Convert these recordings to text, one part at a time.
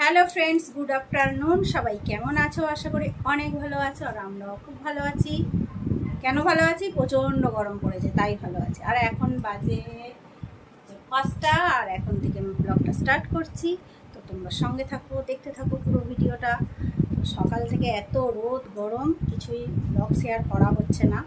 Hello friends, good afternoon. সবাই কেমন আছো? আশা করি অনেক ভালো আছো, আর আমরাও খুব ভালো আছি। কেন ভালো আছি? প্রচণ্ড গরম পড়েছে, তাই ভালো আছি। আর এখন বাজে 5টা, আর এখন থেকে আমি ব্লগটা স্টার্ট করছি। তো তোমরা সঙ্গে থাকো, দেখতে থাকো পুরো ভিডিওটা। সকাল থেকে এত রোদ গরম, কিছুই ব্লগ শেয়ার করা হচ্ছে না।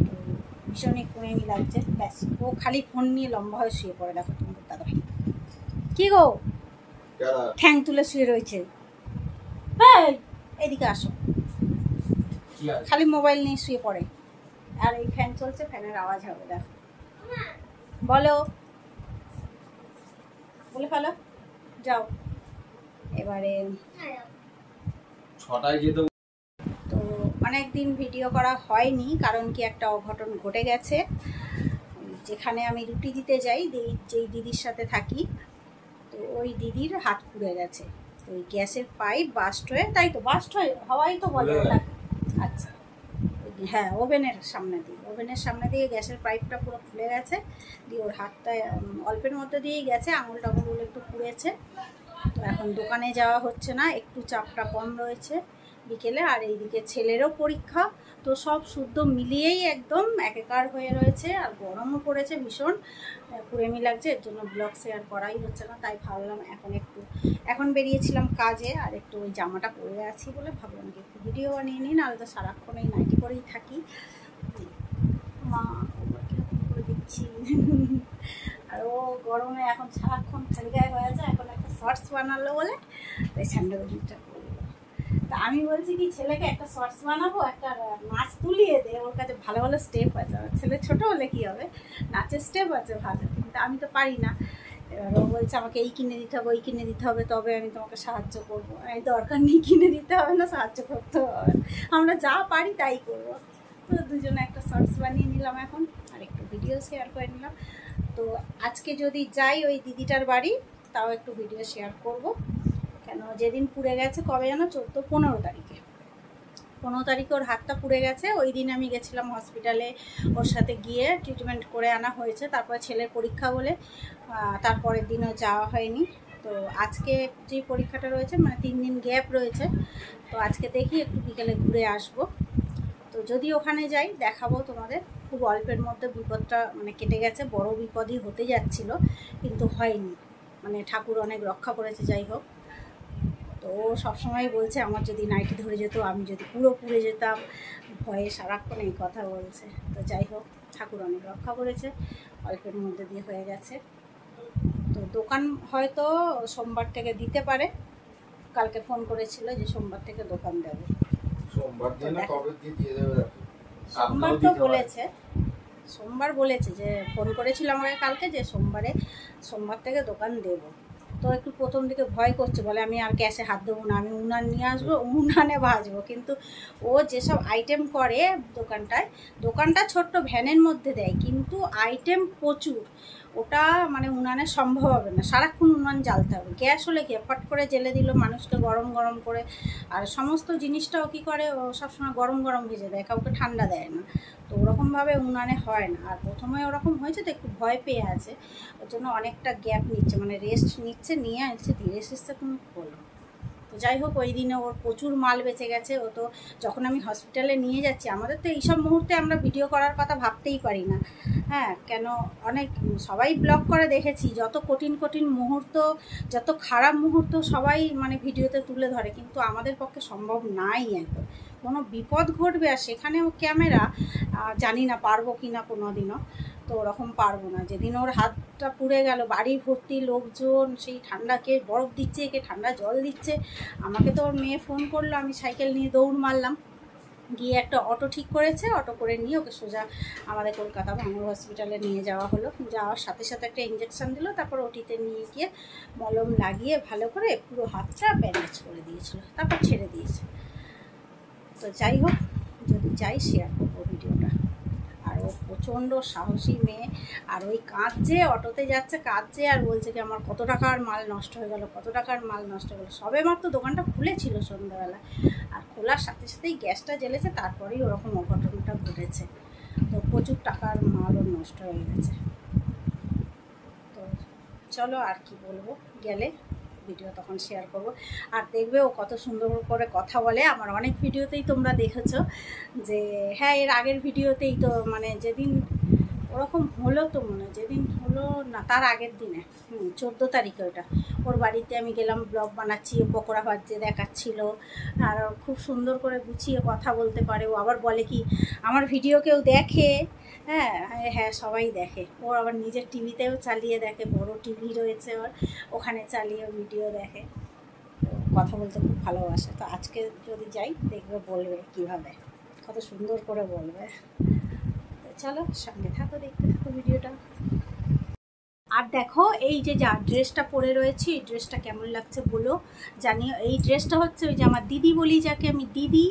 তো ভীষণই কুড়েমি লাগছে। ব্যাস, ও খালি ফোন নিয়ে লম্বা হয়ে শুয়ে পড়ে। দেখো তোমাদের দাদা ভাই কি গো, ঠ্যাং তুলে শুয়ে রয়েছে। এদিকে আসো, খালি মোবাইল নিয়ে শুয়ে পড়ে। আর এই ফ্যান চলছে, ফ্যানের আওয়াজ হবে। দেখো, বলো, বলে ফেলো, যাও। এবারে তো অনেকদিন ভিডিও করা হয়নি, কারণ কি একটা অঘটন ঘটে গেছে। যেখানে আমি রুটি দিতে যাই, যেই দিদির সাথে থাকি, তো ওই দিদির হাত পুড়ে গেছে। তো ওই গ্যাসের পাইপ বাস্ট হয়ে, তাই তো বাস্ট হয়ে হওয়াই তো বলে। আচ্ছা, হ্যাঁ, ওভেনের সামনে দিয়ে গ্যাসের পাইপটা পুরো খুলে গেছে। দিয়ে ওর হাতটা অল্পের মধ্যে দিয়েই গেছে, আঙুল টাঙুল একটু পুড়েছে। তো এখন দোকানে যাওয়া হচ্ছে না, একটু চাপটা কম রয়েছে বিকেলে। আর এইদিকে ছেলেরও পরীক্ষা, তো সব শুদ্ধ মিলিয়েই একদম একাকার হয়ে রয়েছে। আর গরমও পড়েছে ভীষণ, কুড়েমি লাগছে, এর জন্য ব্লগ শেয়ার করাই হচ্ছে না। তাই ভাবলাম এখন বেরিয়েছিলাম কাজে, আর একটু ওই জামাটা পরে আছি বলে ভাবলাম কি একটু ভিডিও বানিয়ে নিই, নাহলে তো সারাক্ষণ এই নাইটি পরেই থাকি। মা করে দিচ্ছি। আর ও গরমে এখন সারাক্ষণ খালি গায়ে হয়ে যায়, এখন একটা শর্টস বানালো বলে তাই স্যান্ডেলটা করলো। তা আমি বলছি কি, ছেলেকে একটা শর্টস বানাবো, একটা নাচ তুলিয়ে দে, ওর কাছে ভালো ভালো স্টেপ আছে। আমার ছেলে ছোটো হলে কী হবে, নাচের স্টেপ আছে ভালো, কিন্তু আমি তো পারি না। এবার ও বলছে আমাকে এই কিনে দিতে হবে, ওই কিনে দিতে হবে, তবে আমি তোমাকে সাহায্য করবো। এই দরকার নেই, কিনে দিতে হবে না, সাহায্য করতে হবে, আমরা যা পারি তাই করবো। তো দুজনে একটা শর্টস বানিয়ে নিলাম এখন, আর একটু ভিডিও শেয়ার করে নিলাম। তো আজকে যদি যাই ওই দিদিটার বাড়ি, তাও একটু ভিডিও শেয়ার করব। কেন, যেদিন পুড়ে গেছে, কবে যেন 15 তারিখে ওর হাতটা পুড়ে গেছে। ওই দিন আমি গেছিলাম হসপিটালে, ওর সাথে গিয়ে ট্রিটমেন্ট করে আনা হয়েছে। তারপরে ছেলের পরীক্ষা বলে তারপরের দিনও যাওয়া হয়নি। তো আজকে যে পরীক্ষাটা রয়েছে, মানে 3 দিন গ্যাপ রয়েছে, তো আজকে দেখি একটু বিকেলে ঘুরে আসব। তো যদি ওখানে যাই দেখাবো তোমাদের। খুব অল্পের মধ্যে বিপদটা মানে কেটে গেছে, বড় বিপদই হতে যাচ্ছিল, কিন্তু হয়নি, মানে ঠাকুর অনেক রক্ষা করেছে। যাই হোক, তো ও সবসময় বলছে আমার যদি নাইটি ধরে যেত, আমি যদি পুরো পুড়ে যেতাম, ভয়ে সারাক্ষণ এই কথা বলছে। তো যাই হোক, ঠাকুর অনেক রক্ষা করেছে, অল্পের মধ্যে দিয়ে হয়ে গেছে। তো দোকান হয়তো সোমবার থেকে দিতে পারে, কালকে ফোন করেছিল যে সোমবার থেকে দোকান দেবে। সোমবার তো বলেছে, সোমবার বলেছে যে ফোন করেছিল আমাকে কালকে, যে সোমবার থেকে দোকান দেবো। তো একটু প্রথম দিকে ভয় করছে, বলে আমি আর গ্যাসে হাত দেবো না, আমি উনান নিয়ে আসবো, উনানে ভাজবো। কিন্তু ও যেসব আইটেম করে দোকানটা ছোট্ট ভ্যানের মধ্যে দেয়, কিন্তু আইটেম প্রচুর। ওটা মানে উনানে সম্ভব হবে না, সারাক্ষণ উনান জ্বালতে হবে। গ্যাস হলে কি ফট করে জেলে দিল, মানুষকে গরম গরম করে। আর সমস্ত জিনিসটাও কী করে, ও সবসময় গরম গরম ভেজে দেয়, কাউকে ঠান্ডা দেয় না। তো ওরকমভাবে উনানে হয় না। আর প্রথমে ওরকম হয়েছে তো একটু ভয় পেয়ে আছে, ওর জন্য অনেকটা গ্যাপ নিচ্ছে, মানে রেস্ট নিচ্ছে, নিয়ে আসছে ধীরে সুস্থে তুমি খোলো। তো যাই হোক, ওই দিনে ওর প্রচুর মাল বেঁচে গেছে। ও তো যখন আমি হসপিটালে নিয়ে যাচ্ছি, আমাদের তো এইসব মুহূর্তে আমরা ভিডিও করার কথা ভাবতেই পারি না। হ্যাঁ, কেন অনেক সবাই ব্লগ করে দেখেছি, যত কঠিন মুহূর্ত, যত খারাপ মুহূর্ত সবাই মানে ভিডিওতে তুলে ধরে, কিন্তু আমাদের পক্ষে সম্ভব নাই। একদম কোনো বিপদ ঘটবে আর সেখানেও ক্যামেরা, জানি না পারবো কি না কোনো দিনও। তো ওরকম পারবো না। যেদিন ওর হাতটা পুড়ে গেল, বাড়ি ভর্তি লোকজন, সেই ঠান্ডাকে বরফ দিচ্ছে, কে ঠান্ডা জল দিচ্ছে। আমাকে তো ওর মেয়ে ফোন করলো, আমি সাইকেল নিয়ে দৌড় মারলাম, গিয়ে একটা অটো ঠিক করেছে, অটো করে নিয়ে ওকে সোজা আমাদের কলকাতা ভাঙড় হসপিটালে নিয়ে যাওয়া হলো। যাওয়ার সাথে সাথে একটা ইঞ্জেকশান দিল, তারপর ওটিতে নিয়ে গিয়ে মলম লাগিয়ে ভালো করে পুরো হাতটা ব্যান্ডেজ করে দিয়েছিল, তারপর ছেড়ে দিয়েছে। তো যাই হোক, যদি যাই শেয়ার করবো ভিডিওটা। আর ও প্রচণ্ড সাহসী মেয়ে, আর ওই কাঁদছে, অটোতে যাচ্ছে কাঁদছে, আর বলছে কি আমার কত টাকার মাল নষ্ট হয়ে গেল, সবে মাত্র দোকানটা খুলেছিল সন্ধ্যাবেলা, আর খোলার সাথে সাথেই গ্যাসটা জ্বেলেছে, তারপরেই ওরকম অঘটনটা ঘটেছে। তো প্রচুর টাকার মালও নষ্ট হয়ে গেছে। তো চলো, আর কি বলবো, গেলে ভিডিও তখন শেয়ার করব। আর দেখবে ও কত সুন্দর করে কথা বলে। আমার অনেক ভিডিওতেই তোমরা দেখেছো যে হ্যাঁ, এর আগের ভিডিওতেই তো মানে যেদিন ওরকম হলো, তো মনে হয় যেদিন হলো না তার আগের দিনে 14 তারিখে ওটা ওর বাড়িতে আমি গেলাম, ব্লগ বানাচ্ছি, পকোড়া ভাজতে দেখাচ্ছিল। আর খুব সুন্দর করে গুছিয়ে কথা বলতে পারে। ও আবার বলে কি আমার ভিডিও কেউ দেখে? হ্যাঁ হ্যাঁ, সবাই দেখে। ওর আবার নিজের টিভিতেও চালিয়ে দেখে, বড় টিভি রয়েছে ওর, ওখানে চালিয়ে ভিডিও দেখে। কথা বলতে খুব ভালোবাসে। তো আজকে যদি যাই দেখবে, বলবে কিভাবে, কত সুন্দর করে বলবে। চলো সঙ্গে থাকো, দেখতে থাকো ভিডিওটা। আর দেখো এই যে যা ড্রেসটা পরে রয়েছি, এই ড্রেসটা কেমন লাগছে বলো জানিও। এই ড্রেসটা হচ্ছে ওই যে আমার দিদি বলি যাকে আমি দিদি,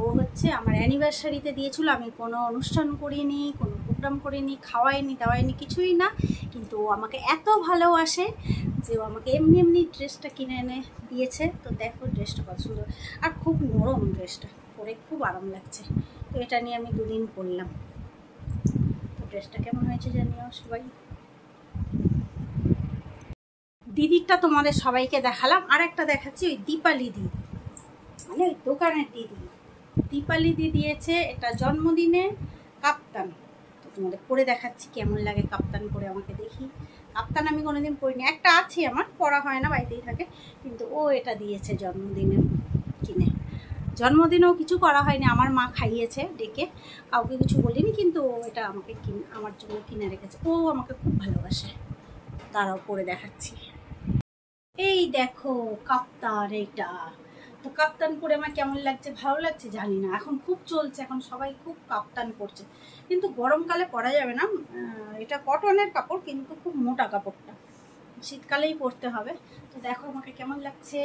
ও হচ্ছে আমার অ্যানিভার্সারিতে দিয়েছিল। আমি কোনো অনুষ্ঠান করিনি, কোনো প্রোগ্রাম করিনি, খাওয়াইনি দাওয়াইনি, কিছুই না, কিন্তু ও আমাকে এত ভালোবাসে যে ও আমাকে এমনি এমনি ড্রেসটা কিনে এনে দিয়েছে। তো দেখো ড্রেসটা কত সুন্দর, আর খুব নরম ড্রেসটা, পরে খুব আরাম লাগছে। তো এটা নিয়ে আমি 2 দিন পরলাম। তো ড্রেসটা কেমন হয়েছে জানিও সবাই। দিদিরটা তোমাদের সবাইকে দেখালাম, আর একটা দেখাচ্ছি ওই দীপালি দিদি, মানে ওই দোকানের দিদি। দীপালি দিদি দিয়েছে এটা জন্মদিনে কাপ্তান। তো তোমাদের পরে দেখাচ্ছি কেমন লাগে কাপ্তান পরে, আমাকে দেখি। কাপ্তান আমি কোনোদিন পরিনি, একটা আছে আমার, পরা হয় না, বাড়িতেই থাকে, কিন্তু ও এটা দিয়েছে জন্মদিনে কিনে। জন্মদিনেও কিছু করা হয়নি, আমার মা খাইয়েছে ডেকে, কাউকে কিছু বলিনি, কিন্তু ও এটা আমাকে আমার জন্য কিনে রেখেছে। ও আমাকে খুব ভালোবাসে। তারাও পরে দেখাচ্ছি। এই দেখো কাপ্তান, এইটা তো কাপ্তান পরে আমার কেমন লাগছে, ভালো লাগছে জানি না। এখন খুব চলছে, এখন সবাই খুব কাপ্তান পরছে, কিন্তু গরমকালে পরা যাবে না। এটা কটনের কাপড়, কিন্তু খুব মোটা কাপড়টা, শীতকালেই পরতে হবে। তো দেখো আমাকে কেমন লাগছে।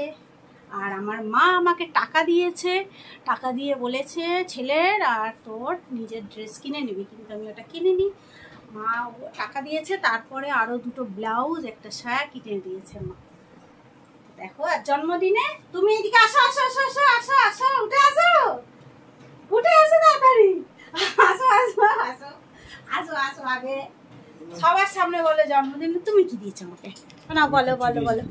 আর আমার মা আমাকে টাকা দিয়েছে, টাকা দিয়ে বলেছে ছেলের আর তোর নিজের ড্রেস কিনে নিবি, কিন্তু আমি ওটা কিনিনি। মা টাকা দিয়েছে, তারপরে আরও 2টো ব্লাউজ, একটা সায়া কিনে দিয়েছে মা। দেখো আর জন্মদিনে তুমি এদিকে আসো আসো আসো আসো আসো আসো, উঠে আসো, উঠে আসো তাড়াতাড়ি, আসো আসো আসো আসো আসো। আগে সবার সামনে বলো জন্মদিনে তুমি কি দিয়েছো আমাকে, না বলো বলো বলো,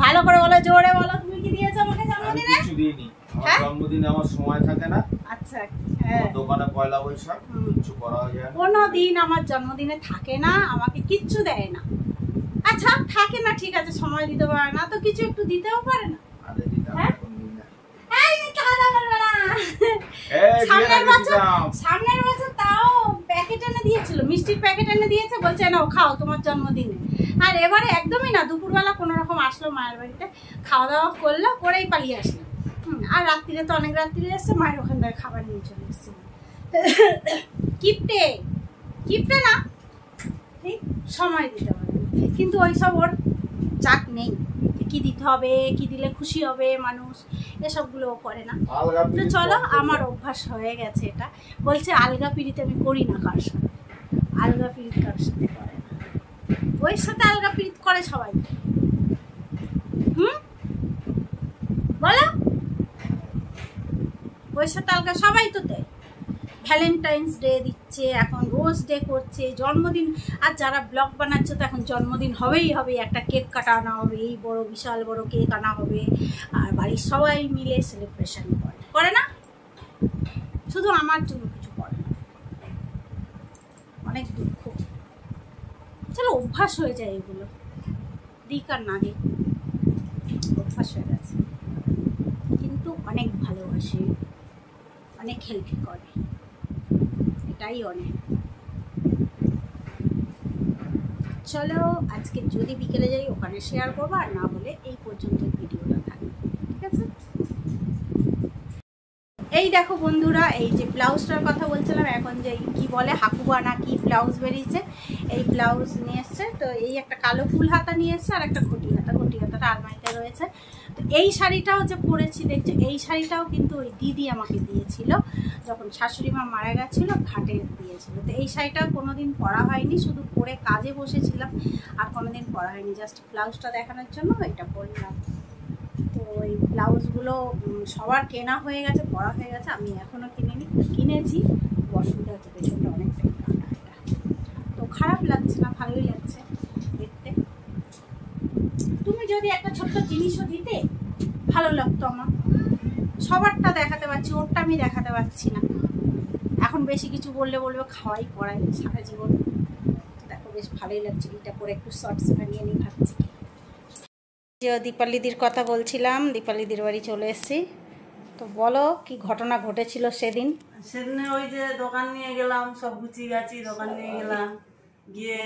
ভালো করে বলো, জোরে বলো, তুমি কি দিয়েছো আমাকে জন্মদিনে? কিছু দিইনি, আমার জন্মদিনে আমার সময় থাকে না। আচ্ছা হ্যাঁ, দোকানে পয়লা বৈশাখ কিছু করা যায় না। কোনো দিন আমার জন্মদিনে থাকে না, আমাকে কিচ্ছু দেয় না। আচ্ছা থাকে না, ঠিক আছে, সময় দিতে পারে না তো কিছু একটু দিতেও পারে না। সামনের বছর তাও প্যাকেট এনে দিয়েছিল, মিষ্টির প্যাকেট এনে দিয়েছে, বলছে নাও খাও তোমার জন্মদিনে। আর এবারে একদমই না, দুপুরবেলা কোনো রকম আসলো মায়ের বাড়িতে, খাওয়া দাওয়া করলো, করেই পালিয়ে আসলো। আর রাত্রিরে তো অনেক রাত্রিরে এসছে, মায়ের ওখান থেকে খাবার নিয়ে চলে এসছে। কিপটে কিপটে না, ঠিক সময় দিতে পারে, কিন্তু ওইসব ওর চাক নেই, কি দিতে হবে, কি দিলে খুশি হবে মানুষ, এসবগুলো ও করে না। তো চলো, আমার অভ্যাস হয়ে গেছে এটা। বলছে আলগা পিড়িতে আমি করি না কার সাথে, আলগা পিড়িত কার সাথে করে না, ওই সাথে আলগা পিড়িত করে সবাই। বলো, ওই সাথে আলগা সবাই তো দেয়। ভ্যালেন্টাইন্স ডে দিচ্ছে, এখন রোজ ডে করছে, জন্মদিন। আর যারা ব্লগ বানাচ্ছে তো এখন জন্মদিন হবেই হবে, একটা কেক কাটা আনা হবে, এই বড় বিশাল বড় কেক আনা হবে, আর বাড়ির সবাই মিলে সেলিব্রেশন করে না? শুধু আমার জন্য কিছু করে না, অনেক দুঃখ। চলো অভ্যাস হয়ে যায় এগুলো, দিক আর না দিক অভ্যাস হয়ে গেছে, কিন্তু অনেক ভালোবাসে, অনেক হেল্প করে, এটাই অনেক। চলো আজকে যদি বিকেলে যাই ওখানে শেয়ার করবো, আর না হলে এই পর্যন্ত ভিডিওটা থাকবে, ঠিক আছে? এই দেখো বন্ধুরা, এই যে ব্লাউজটার কথা বলছিলাম, এখন যে কি বলে হাকুবা না কি ব্লাউজ বেরিয়েছে, এই ব্লাউজ নিয়ে এসছে। তো এই একটা কালো ফুল হাতা নিয়ে এসছে, আর একটা ঘটি হাতা, ঘটি হাতাটা আলমারিতে রয়েছে। তো এই শাড়িটাও যে পরেছি দেখছো, এই শাড়িটাও কিন্তু ওই দিদি আমাকে দিয়েছিল যখন শাশুড়ি মা মারা গেছিলো, ঘাটে দিয়েছিল। তো এই শাড়িটা কোনোদিন পরা হয়নি, শুধু পরে কাজে বসেছিলাম, আর কোনোদিন পরা হয়নি, জাস্ট ব্লাউজটা দেখানোর জন্য এটা পরলাম। তো এই ব্লাউজগুলো সবার কেনা হয়ে গেছে, পরা হয়ে গেছে, আমি এখনও কিনিনি, কিনেছি। অসুবিধা হচ্ছে, পেছনটা অনেকটাই কাটা এটা, তো খারাপ লাগছে না, ভালোই লাগছে দেখতে। তুমি যদি একটা ছোট্ট জিনিসও দিতে ভালো লাগতো আমার। সবারটা দেখাতে পারছি, ওরটা আমি দেখাতে পারছি না। এখন বেশি কিছু বললে বলবে খাওয়াই পড়াই সারা জীবন। দেখো বেশ ভালোই লাগছে, এটা পরে একটু শর্টস বানিয়ে নিই ভাবছি। যে দীপালিদির কথা বলছিলাম, দীপালিদির বাড়ি চলে এসেছি। তো বলো কি ঘটনা ঘটেছিল সেদিন? সেদিনে ওই যে দোকান নিয়ে গেলাম, সব গুছিয়ে গেছি, দোকান নিয়ে গেলাম, গিয়ে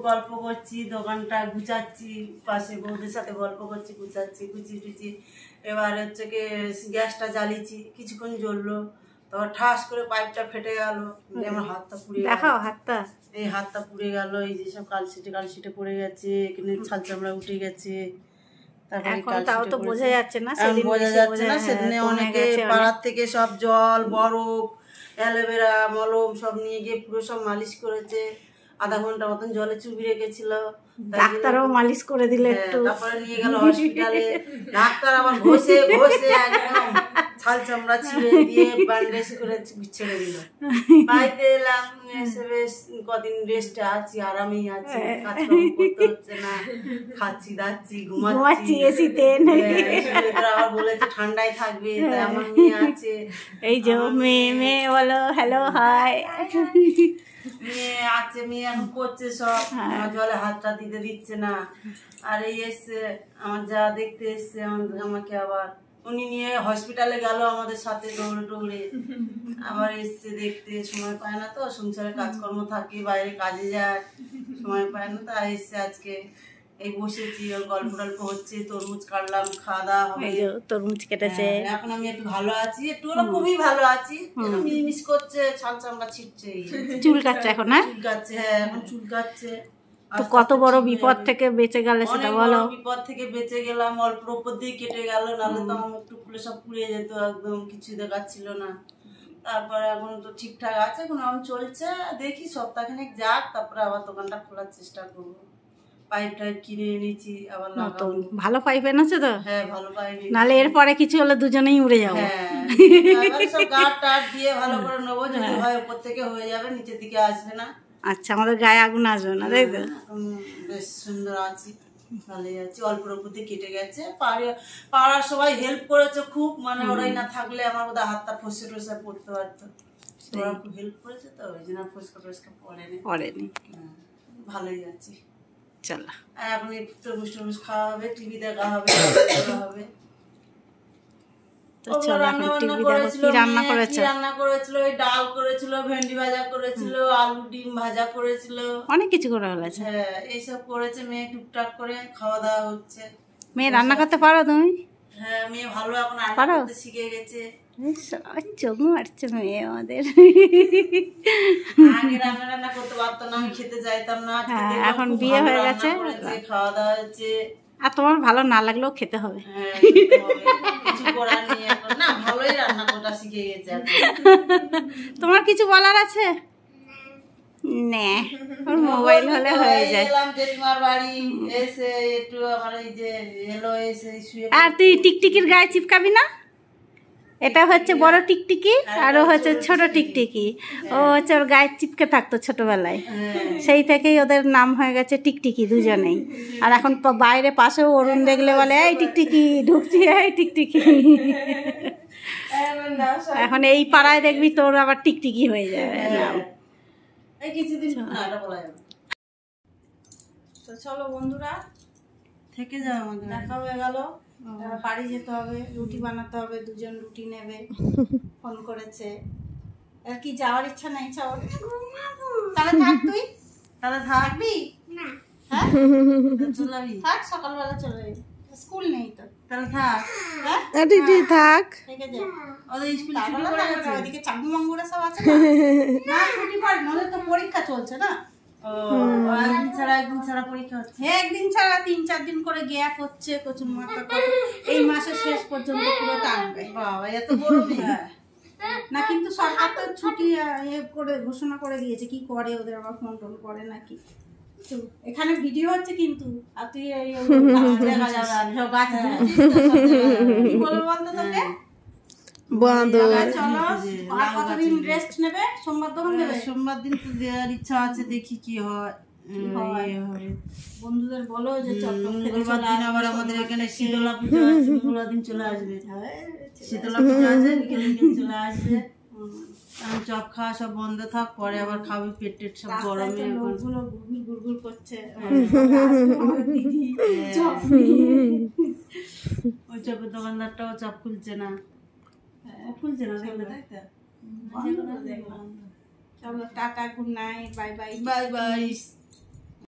গল্প করছি, দোকানটা গুছাচ্ছি, পাশে বৌদের সাথে গল্প করছি, গুছাচ্ছি, গুছিয়ে টুচি। এবার হচ্ছে কি গ্যাসটা জ্বালিয়েছি, কিছুক্ষণ জ্বললো, তারপর ঠাস করে পাইপটা ফেটে গেল, আমার হাতটা পুড়ে গেল। দেখাও হাতটা। এই হাতটা পুড়ে গেল, এই যে সব কালশিটে পড়ে গেছে, এখানে ছাল চামড়া উঠে গেছে। তাও তো বোঝা যাচ্ছে না, বোঝা যাচ্ছে না। সেদিনে অনেকে পাড়ার থেকে সব জল, বরফ, অ্যালোভেরা, মলম সব নিয়ে গিয়ে পুরো সব মালিশ করেছে। আধা ঘন্টা মতন জলে চুবি রেখেছিল, ডাক্তারও মালিশ করে দিলে একটু। তারপরে নিয়ে গেল হসপিটালে, ডাক্তার আবার ঘষে ঘষে একদম ছাল চামড়া ছিঁড়ে দিয়ে ব্যান্ডেজ করে ছেড়ে দিল। বাড়িতে এলাম, এসে বেশ কদিন রেস্টে আছি, আরামেই আছি, কাজকর্ম করতে হচ্ছে না, খাচ্ছি দাচ্ছি, ঘুমাচ্ছি এসিতে। আবার বলেছে ঠান্ডায় থাকবে, তাই আমার মেয়ে আছে, এই যে মেয়ে বলো হ্যালো হাই, মেয়ে আছে, মেয়ে এখন করছে সব, জলে হাতটা দিতে দিচ্ছে না। আর এই এসছে আমার যা দেখতে এসছে আমাকে, আবার উনি নিয়ে হসপিটালে গেল আমাদের সাথে দৌড়ে টৌড়ে, আবার এসছে দেখতে। সময় পায় না তো, সংসারে কাজকর্ম থাকে, বাইরে কাজে যায়, সময় পায় না, তাই এসছে আজকে। এই বসেছি, ওর গল্প টল্প হচ্ছে, তরমুজ কাটলাম, খাওয়া দাওয়া হবে। তরমুজ কেটেছে। এখন আমি একটু ভালো আছি, একটু খুবই ভালো আছি, মিস করছে, ছাল চামড়া ছিটছে, চুল কাটছে এখন। হ্যাঁ চুল কাটছে, হ্যাঁ এখন চুল কাটছে। তো কত বড় বিপদ থেকে বেঁচে গেলে সেটা বলো। বিপদ থেকে বেঁচে গেলাম, অল্প উপর দিয়ে কেটে গেল, নাহলে তো আমার টুকলে সব পুড়ে যেত, একদম কিছু দেখাচ্ছিল না। তারপরে এখন তো ঠিকঠাক আছে, এখন আমি চলছে, দেখি সপ্তাহখানেক যাক, তারপরে আবার দোকানটা খোলার চেষ্টা করবো। পাইপ টাইপ কিনে এনেছি, আবার লাগাবো। ভালো পাইপ এনেছো তো? হ্যাঁ ভালো পাইপ। নাহলে এরপরে কিছু হলে দুজনেই উড়ে যাবো। হ্যাঁ সব গাঁট টাট দিয়ে ভালো করে নেবো, যদি হয় উপর থেকে হয়ে যাবে, নিচের দিকে আসবে না। আচ্ছা, আমাদের গায়ে আগুন আসবে না, তাই তো? বেশ সুন্দর আছি, ভালোই আছি, অল্প অল্প দিয়ে কেটে গেছে। পাড়ার সবাই হেল্প করেছে খুব, মানে ওরাই না থাকলে আমার বোধহয় হাতটা ফসকে টসকে পড়তে পারতো। ওরা খুব হেল্প করেছে, তো ওই জন্য ফসকা টসকা পড়েনি। ভালোই আছি। চলো এখন একটু তরমুজ টরমুজ খাওয়া হবে, টিভি দেখা হবে, হবে। রান্না করেছিল, ওই ডাল করেছিল, ভেন্ডি ভাজা করেছিল, আলু ডিম ভাজা করেছিল, অনেক কিছু করা হয়েছে। হ্যাঁ এইসব করেছে মেয়ে, টুকটাক করে খাওয়া দাওয়া হচ্ছে। মেয়ে রান্না করতে পারো তুমি? হ্যাঁ মেয়ে ভালো এখন রান্না করতে শিখে গেছে। চোখ মারছে মেয়ে আমাদের। আগে রান্না করতে পারতো না, আমি খেতে চাইতাম না, এখন বিয়ে হয়ে গেছে, খাওয়া দাওয়া হচ্ছে। আর তোমার ভালো না লাগলেও খেতে হবে। কিছু করার নেই এখন, না ভালোই রান্না করা শিখে গেছে। তোমার কিছু বলার আছে? না, ওর মোবাইল হলে হয়ে যায়। জেঠিমার বাড়ি এসে একটু আমার এই যে এলো, এসে শুয়ে। আর তুই টিকটিকির গায়ে চিপকাবি না? এটা হচ্ছে বড় টিকটিকি, আর ও হচ্ছে ছোট টিকটিকি। ও হচ্ছে ওর গায়ে চিপকে থাকতো ছোটবেলায়, সেই থেকেই ওদের নাম হয়ে গেছে টিকটিকি দুজনেই। আর এখন বাইরে পাশেও অরুণ দেখলে বলে এই টিকটিকি ঢুকছি, এই টিকটিকি। এখন এই পাড়ায় দেখবি তোর আবার টিকটিকি হয়ে যাবে। তো চলো বন্ধুরা, থেকে যাও, আমাদের দেখা হয়ে গেল। বাড়ি যেতে হবে, রুটি বানাতে হবে, দুজন রুটি নেবে। ফোন করেছে, আর কি যাওয়ার ইচ্ছা নাই? ইচ্ছা ওর তাহলে থাক, তুই তাহলে থাকবি? হ্যাঁ থাক, সকালবেলা চলে যাবি, স্কুল নেই তো। তাহলে থাক, থাক, ঠিক আছে। ওইদিকে চাকু মাঙ্গুরা সব আছে না, ছুটি পড়ে না, ওদের তো পরীক্ষা চলছে না। একদিন ছাড়া পরীক্ষা হচ্ছে, একদিন ছাড়া 3-4 দিন করে গ্যাপ হচ্ছে। কচুর মাথা এই মাসের শেষ পর্যন্ত পুরো টানবে। বাবা এত গরমে না, কিন্তু সরকার তো ছুটি করে ঘোষণা করে দিয়েছে, কি করে ওদের আবার ফোন টোন করে নাকি। এখানে ভিডিও হচ্ছে কিন্তু, আর তুই বলতো তোকে কতদিন রেস্ট নেবে? সোমবার দোকান দেবে? সোমবার দিন তো দেওয়ার ইচ্ছা আছে, দেখি কি হয়। কি হয়। বন্ধুদের বলো যে চটপট খেতে মঙ্গলবার চলে দিন আবার আসবে, আমাদের সোমবার এখানে থেকে। শীতলা পুজো আছে, মঙ্গলবার দিন চলে আসবে। হ্যাঁ, শীতলা পুজো আছে, বিকেলে বিকেলে চলে আসবে। হুম। এখন চপ খাওয়া সব বন্ধ থাক, পরে আবার খাবে, পেট টেট সব রাস্তায় গরমে তো এখন। লোকগুলো গুড়গুড় করছে, আসবে আমার দিদি চপ নিয়ে। ওই চপের দোকানদারটাও চপ খুলছে না, খুলছে না দেখলে, তাই তো? বন্ধ করে দেখলাম। চলো tata, good night, bye bye. Bye bye.